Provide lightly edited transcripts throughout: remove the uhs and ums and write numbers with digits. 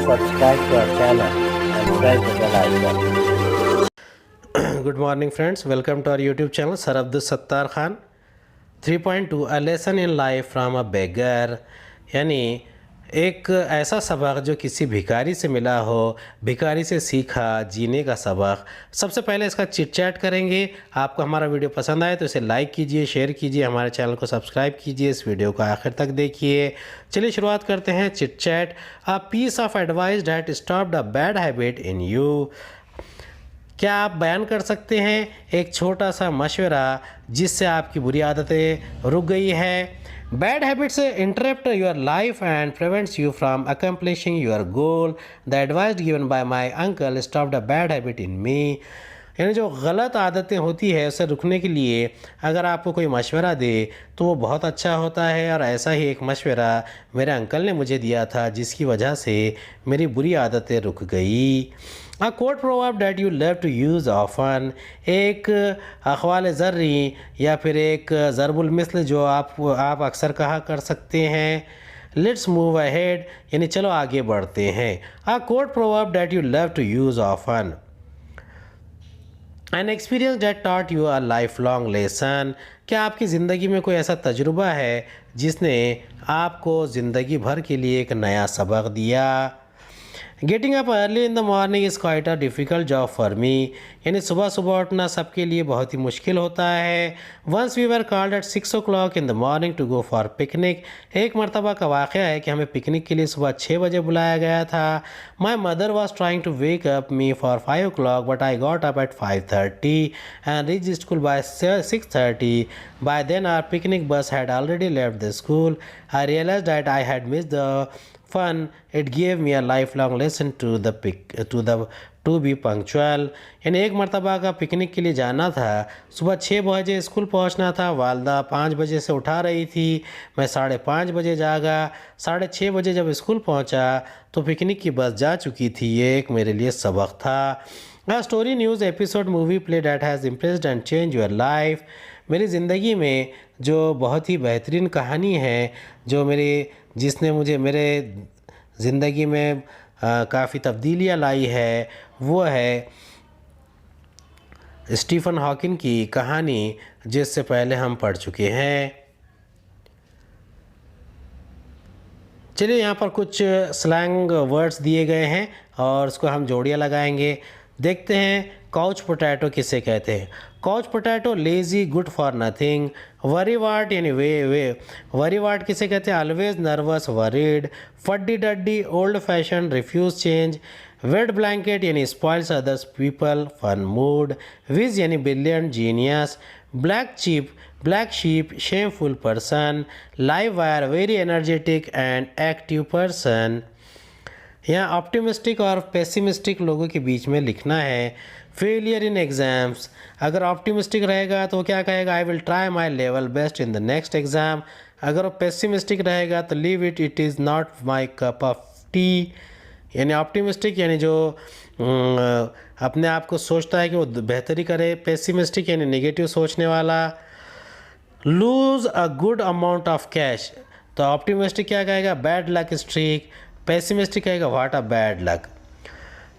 subscribe to our channel and press the bell icon. Good morning friends, welcome to our YouTube channel Sir Abdul Sattar Khan. 3.2 A lesson in life from a beggar, यानी एक ऐसा सबक जो किसी भिखारी से मिला हो, भिखारी से सीखा जीने का सबक। सबसे पहले इसका चिट चैट करेंगे। आपको हमारा वीडियो पसंद आए तो इसे लाइक कीजिए, शेयर कीजिए, हमारे चैनल को सब्सक्राइब कीजिए, इस वीडियो को आखिर तक देखिए। चलिए शुरुआत करते हैं chit chat. A piece of advice that stopped a bad habit in you. क्या आप बयान कर सकते हैं एक छोटा सा मशवरा जिससे आपकी बुरी आदतें रुक गई है? Bad habits interrupt your life and prevents you from accomplishing your goal. The advice given by my uncle stopped a bad habit in me. यानी जो गलत आदतें होती है उसे रुकने के लिए अगर आपको कोई मशवरा दे तो वो बहुत अच्छा होता है, और ऐसा ही एक मशवरा मेरे अंकल ने मुझे दिया था जिसकी वजह से मेरी बुरी आदतें रुक गई। A quote proverb that you love to use often. एक अक़वाल ज़र्री या फिर एक ज़रबुल मिसल जो आप अक्सर कहा कर सकते हैं। लेट्स मूव अहेड, यानी चलो आगे बढ़ते हैं। A quote proverb that you love to use often. An experience that taught you a life long lesson. क्या आपकी ज़िंदगी में कोई ऐसा तजुर्बा है जिसने आपको ज़िंदगी भर के लिए एक नया सबक दिया? Getting up early in the morning is quite a difficult job for me. यानी सुबह सुबह उठना सबके लिए बहुत ही मुश्किल होता है। Once we were called at 6 o'clock in the morning to go for picnic. एक मरतबा का वाक़या है कि हमें पिकनिक के लिए सुबह 6 बजे बुलाया गया था। My mother was trying to wake up me for 5 o'clock but I got up at 5:30 and reach school by 6:30. By then our picnic bus had already left the school. I realized that I had missed the fun. It gave me a lifelong lesson to be punctual. यानी एक मरतबा का picnic के लिए जाना था, सुबह 6 बजे स्कूल पहुंचना था। वालदा 5 बजे से उठा रही थी, मैं 5:30 बजे जागा। 6:30 बजे जब स्कूल पहुंचा तो पिकनिक की बस जा चुकी थी। ये एक मेरे लिए सबक था। A story news episode movie play that has impressed and changed your life. मेरी ज़िंदगी में जो बहुत ही बेहतरीन कहानी है जिसने मुझे मेरे ज़िंदगी में काफ़ी तब्दीलियाँ लाई है, वो है स्टीफ़न हॉकिंग की कहानी, जिससे पहले हम पढ़ चुके हैं। चलिए यहाँ पर कुछ स्लैंग वर्ड्स दिए गए हैं और उसको हम जोड़ियाँ लगाएंगे। देखते हैं काउच पोटैटो किसे कहते हैं। Couch potato lazy, good for nothing. Worrywart यानी वे वरीवाट किसे कहते हैं? Always nervous, worried. Fuddy duddy, old fashion, refuse change. Wet blanket यानी spoils others people, fun mood. Whiz यानी brilliant, genius. Black sheep, shameful person. Live wire, very energetic and active person. यहाँ optimistic और pessimistic लोगों के बीच में लिखना है। फेलियर इन एग्ज़ाम्स, अगर ऑप्टिमिस्टिक रहेगा तो क्या कहेगा? I will try my level best in the next exam. अगर वो पेसिमिस्टिक रहेगा तो leave it is not my cup of T. यानी ऑप्टिमिस्टिक यानी जो अपने आप को सोचता है कि वो बेहतरी करे। पेसिमिस्टिक यानी नेगेटिव सोचने वाला। Lose a good amount of cash, तो ऑप्टिमिस्टिक क्या कहेगा? Bad luck streak. पेसिमिस्टिक कहेगा what a bad luck.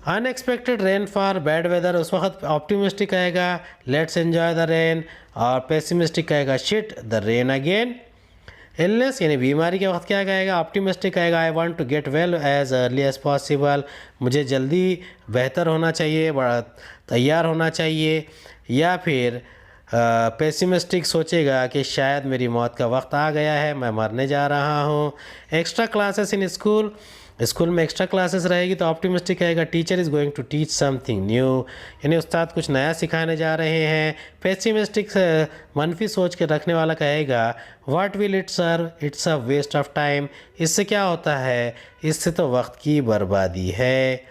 Unexpected rain for bad weather, उस वक्त ऑप्टिमिस्टिक कहेगा लेट्स एन्जॉय द रेन, और पेसिमिस्टिक कहेगा shit the rain again. Illness यानी बीमारी के वक्त क्या कहेगा? ऑप्टिमिस्टिक कहेगा I want to get well as early as possible, मुझे जल्दी बेहतर होना चाहिए, बड़ा तैयार होना चाहिए। या फिर पेसिमिस्टिक सोचेगा कि शायद मेरी मौत का वक्त आ गया है, मैं मरने जा रहा हूँ। एक्स्ट्रा क्लासेस इन स्कूल में एक्स्ट्रा क्लासेस रहेगी तो ऑप्टिमिस्टिक कहेगा teacher is going to teach something new, यानी उस्ताद कुछ नया सिखाने जा रहे हैं। पेसिमिस्टिक मनफी सोच के रखने वाला कहेगा what will it sir, it's a waste of time, इससे क्या होता है? इससे तो वक्त की बर्बादी है।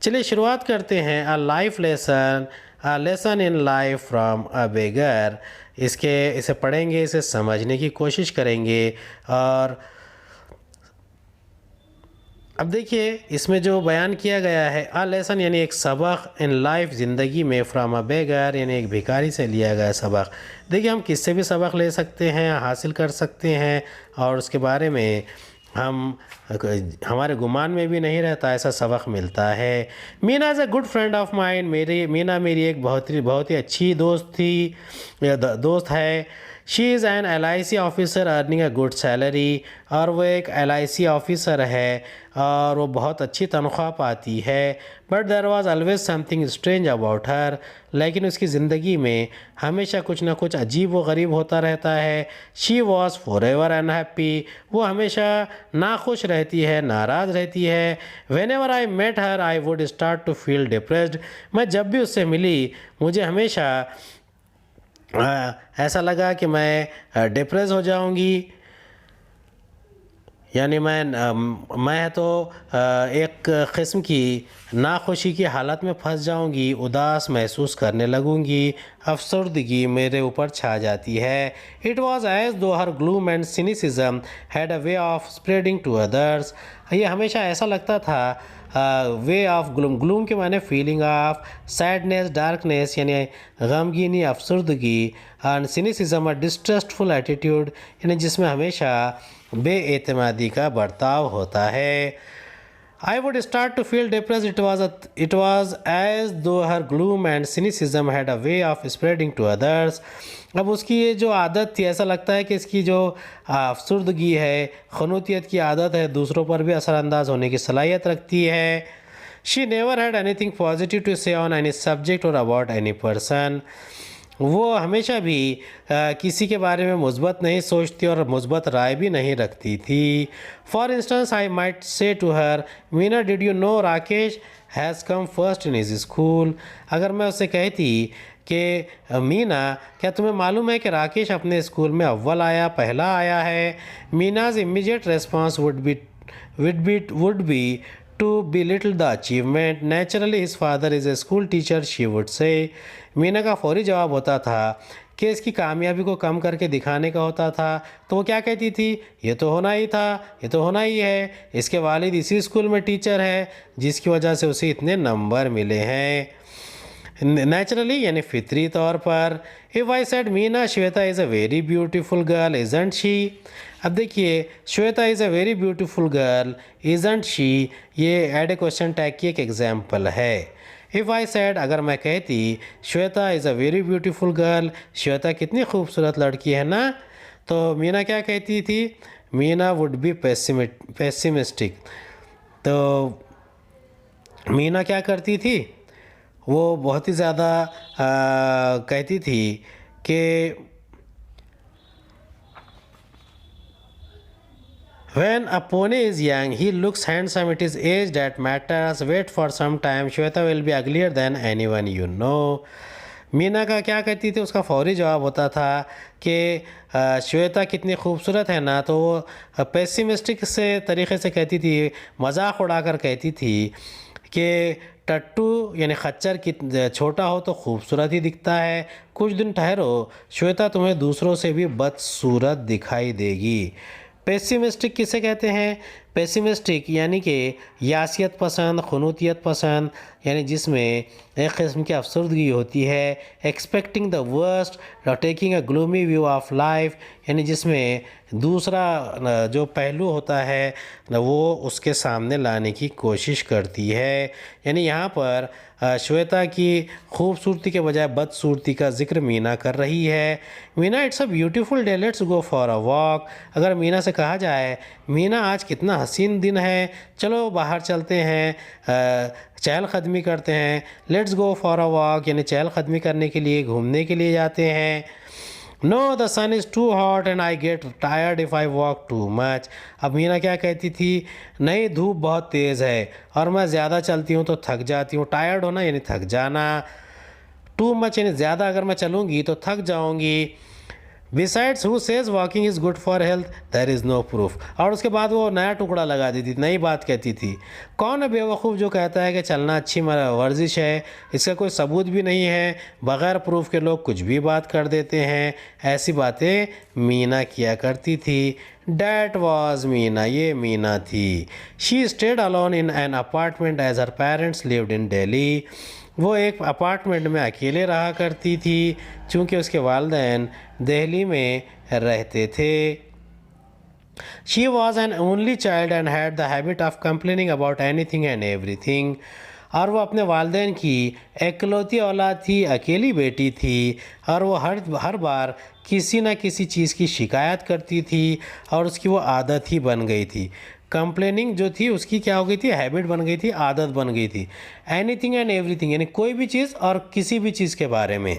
चलिए शुरुआत करते हैं। A life lesson, a lesson in life from a beggar. इसे पढ़ेंगे, इसे समझने की कोशिश करेंगे। और अब देखिए इसमें जो बयान किया गया है, अ लेसन यानी एक सबक इन लाइफ, ज़िंदगी में, फ्रॉम अ बेगर यानी एक भिखारी से लिया गया सबक। देखिए हम किससे भी सबक ले सकते हैं, हासिल कर सकते हैं, और उसके बारे में हम हमारे गुमान में भी नहीं रहता, ऐसा सबक मिलता है। Meena is a good friend of mine, Meena मेरी एक बहुत ही अच्छी दोस्त थी या दोस्त है। She is an LIC officer earning a good salary, और वो एक LIC ऑफिसर है और वो बहुत अच्छी तनख्वाह पाती है। But there was always something strange about her, लेकिन उसकी ज़िंदगी में हमेशा कुछ ना कुछ अजीब व गरीब होता रहता है। She was forever unhappy, वो हमेशा नाखुश रहती है, नाराज़ रहती है। Whenever I met her I would start to feel depressed, मैं जब भी उससे मिली मुझे हमेशा ऐसा लगा कि मैं डिप्रेस हो जाऊंगी, यानी मैं तो एक किस्म की नाखुशी की हालत में फंस जाऊंगी, उदास महसूस करने लगूंगी, अफसरदगी मेरे ऊपर छा जाती है। It was as though her gloom and cynicism had a way of spreading to others, ये हमेशा ऐसा लगता था। वे ऑफ ग्लूम के माने फीलिंग ऑफ सैडनेस, डार्कनेस यानी गमगीनी, अफसरदगी, and cynicism a distrustful attitude यानी जिसमें हमेशा बेएतमादी का बर्ताव होता है। I would start to feel depressed. It was as though her gloom and cynicism had a way of spreading to others. अब उसकी ये जो आदत थी, ऐसा लगता है कि इसकी जो अफसुर्दगी है, खनूतियत की आदत है, दूसरों पर भी असरअंदाज होने की सलाहियत रखती है। She never had anything positive to say on any subject or about any person. वो हमेशा भी किसी के बारे में मुस्बत नहीं सोचती और मुस्बत राय भी नहीं रखती थी। For instance I might say to her, Meena did you know Rakesh has come first in his school, अगर मैं उससे कहती कि मीना क्या तुम्हें मालूम है कि राकेश अपने स्कूल में अव्वल आया, पहला आया है। Meena's immediate response would be to belittle the achievement. Naturally, his father is a school teacher, she would say. Meena का फौरी जवाब होता था कि इसकी कामयाबी को कम करके दिखाने का होता था, तो वो क्या कहती थी, ये तो होना ही था, ये तो होना ही है, इसके वालिद इसी स्कूल में टीचर है जिसकी वजह से उसे इतने नंबर मिले हैं। नेचुरली यानी फितरी तौर पर। If I said Meena Shweta is a very beautiful girl isn't she, अब देखिए Shweta is a very beautiful girl isn't she, ये एड ए क्वेश्चन टैग की एक एग्जाम्पल है। इफ़ आई सेड अगर मैं कहती Shweta is a very beautiful girl, Shweta कितनी खूबसूरत लड़की है ना, तो मीना क्या कहती थी, मीना वुड बी पेसिमिस्टिक। तो मीना क्या करती थी, वो बहुत ही ज़्यादा कहती थी कि When a pony is young, he looks handsome. It is age that matters. Wait for some time. Shweta will be uglier than anyone you know. Meena का क्या कहती थी, उसका फौरी जवाब होता था कि श्वेता कितनी खूबसूरत है ना, तो वो पेसिमिस्टिक से तरीक़े से कहती थी, मजाक उड़ाकर कहती थी कि टट्टू यानी खच्चर की छोटा हो तो खूबसूरत ही दिखता है, कुछ दिन ठहरो श्वेता तुम्हें दूसरों से भी बदसूरत दिखाई देगी। पेसिमिस्टिक किसे कहते हैं, पेसिमिस्टिक यानी कि यासियत पसंद, खनूतियत पसंद, यानी जिसमें एक किस्म की अफसरदगी होती है। Expecting the worst, taking a gloomy view of life, यानी जिसमें दूसरा जो पहलू होता है वो उसके सामने लाने की कोशिश करती है। यानी यहाँ पर श्वेता की खूबसूरती के बजाय बदसूरती का जिक्र मीना कर रही है। Meena it's a beautiful day, let's go for a walk. अगर मीना से कहा जाए, मीना आज कितना हसीन दिन है, चलो बाहर चलते हैं, चहलकदमी करते हैं। Let's go for a walk यानी चहलकदमी करने के लिए, घूमने के लिए जाते हैं। No the sun is too hot and I get tired if I walk too much. अब मीना क्या कहती थी, नहीं धूप बहुत तेज़ है और मैं ज़्यादा चलती हूँ तो थक जाती हूँ। टायर्ड होना यानी थक जाना, टू मच यानी ज़्यादा अगर मैं चलूँगी तो थक जाऊँगी। Besides who says walking is good for health there is no proof. और उसके बाद वो नया टुकड़ा लगा देती थी, नई बात कहती थी। कौन है बेवकूफ़ जो कहता है कि चलना अच्छी वर्जिश है, इसका कोई सबूत भी नहीं है, बग़ैर प्रूफ के लोग कुछ भी बात कर देते हैं। ऐसी बातें मीना किया करती थी। डैट वॉज मीना, ये मीना थी। She stayed alone in an apartment as her parents lived in Delhi. वो एक अपार्टमेंट में अकेले रहा करती थी चूँकि उसके वालिदैन दिल्ली में रहते थे। She was an only child and had the habit of complaining about anything and everything. और वो अपने वालदेन की इकलौती औलाद थी, अकेली बेटी थी, और वो हर बार किसी न किसी चीज़ की शिकायत करती थी और उसकी वो आदत ही बन गई थी। कंप्लेनिंग जो थी उसकी क्या हो गई थी, हैबिट बन गई थी, आदत बन गई थी। एनीथिंग एंड एवरीथिंग यानी कोई भी चीज़ और किसी भी चीज़ के बारे में।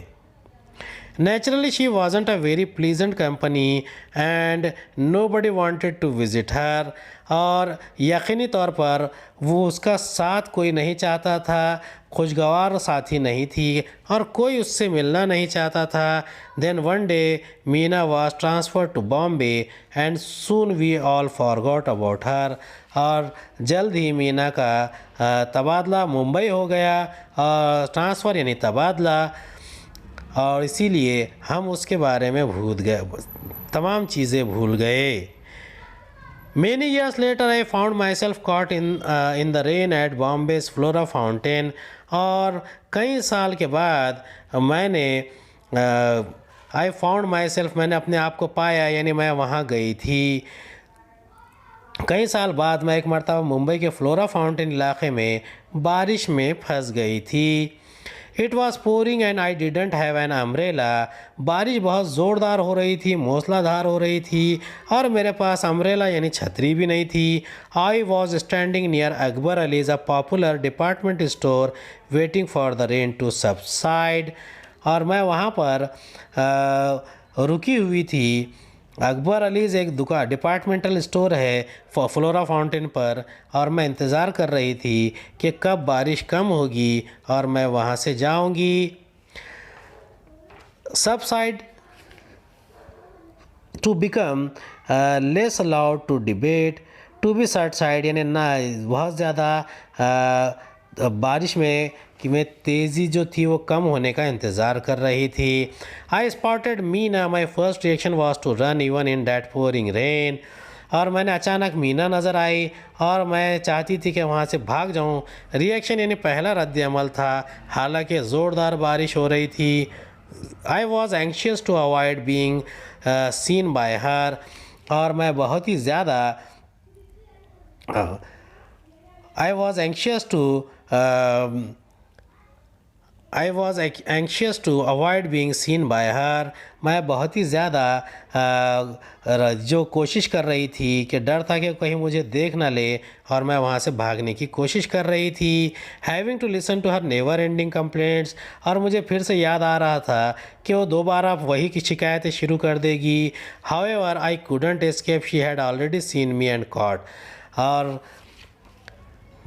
Naturally, she wasn't a very pleasant company and nobody wanted to visit her. और यकीनी तौर पर वो उसका साथ कोई नहीं चाहता था, खुशगवार साथी नहीं थी और कोई उससे मिलना नहीं चाहता था। Then one day, Meena was transferred to Bombay and soon we all forgot about her. और जल्द ही मीना का तबादला मुंबई हो गया, और ट्रांसफ़र यानी तबादला, और इसीलिए हम उसके बारे में भूल गए, तमाम चीज़ें भूल गए। Many years later, I found myself caught in the rain at Bombay's Flora Fountain. और कई साल के बाद मैंने I found myself मैंने अपने आप को पाया, यानी मैं वहाँ गई थी। कई साल बाद मैं एक मरतबा मुंबई के फ्लोरा फाउंटेन इलाके में बारिश में फंस गई थी। It was pouring and I didn't have an umbrella. बारिश बहुत ज़ोरदार हो रही थी, मूसलाधार हो रही थी, और मेरे पास अम्ब्रेला यानी छतरी भी नहीं थी। I was standing near Akbar Ali's a popular department store waiting for the rain to subside. और मैं वहाँ पर रुकी हुई थी। अकबर अलीज़ एक दुकान डिपार्टमेंटल स्टोर है फ्लोरा फाउंटेन पर, और मैं इंतज़ार कर रही थी कि कब बारिश कम होगी और मैं वहाँ से जाऊँगी। Subside to become less allowed to debate, to be subside यानी ना बहुत ज़्यादा बारिश में कि मैं तेज़ी जो थी वो कम होने का इंतज़ार कर रही थी। I spotted Meena, my first reaction was to run even in that pouring rain. और मैंने अचानक मीना नज़र आई और मैं चाहती थी कि वहाँ से भाग जाऊँ। रिएक्शन यानी पहला रद्द अमल था, हालांकि ज़ोरदार बारिश हो रही थी। I was anxious to avoid being seen by her, और मैं बहुत ही ज़्यादा I was anxious to avoid being seen by her. मैं बहुत ही ज़्यादा जो कोशिश कर रही थी कि डर था कि कहीं मुझे देख ना ले, और मैं वहाँ से भागने की कोशिश कर रही थी। Having to listen to her never ending complaints, और मुझे फिर से याद आ रहा था कि वो दोबारा वही की शिकायतें शुरू कर देगी। However I couldn't escape, she had already seen me and caught. और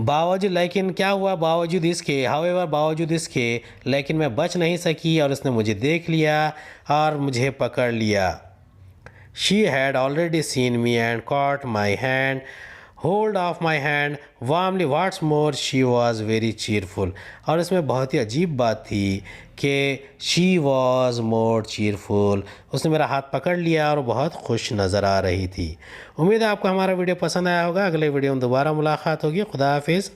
बावजूद लेकिन क्या हुआ, बावजूद इसके लेकिन मैं बच नहीं सकी और उसने मुझे देख लिया और मुझे पकड़ लिया। She had already seen me and caught my hand, hold of my hand warmly, what's more she was very cheerful. और इसमें बहुत ही अजीब बात थी कि शी वॉज मोर चीयरफुल, उसने मेरा हाथ पकड़ लिया और बहुत खुश नज़र आ रही थी। उम्मीद है आपको हमारा वीडियो पसंद आया होगा। अगले वीडियो में दोबारा मुलाकात होगी। खुदा हाफिज़।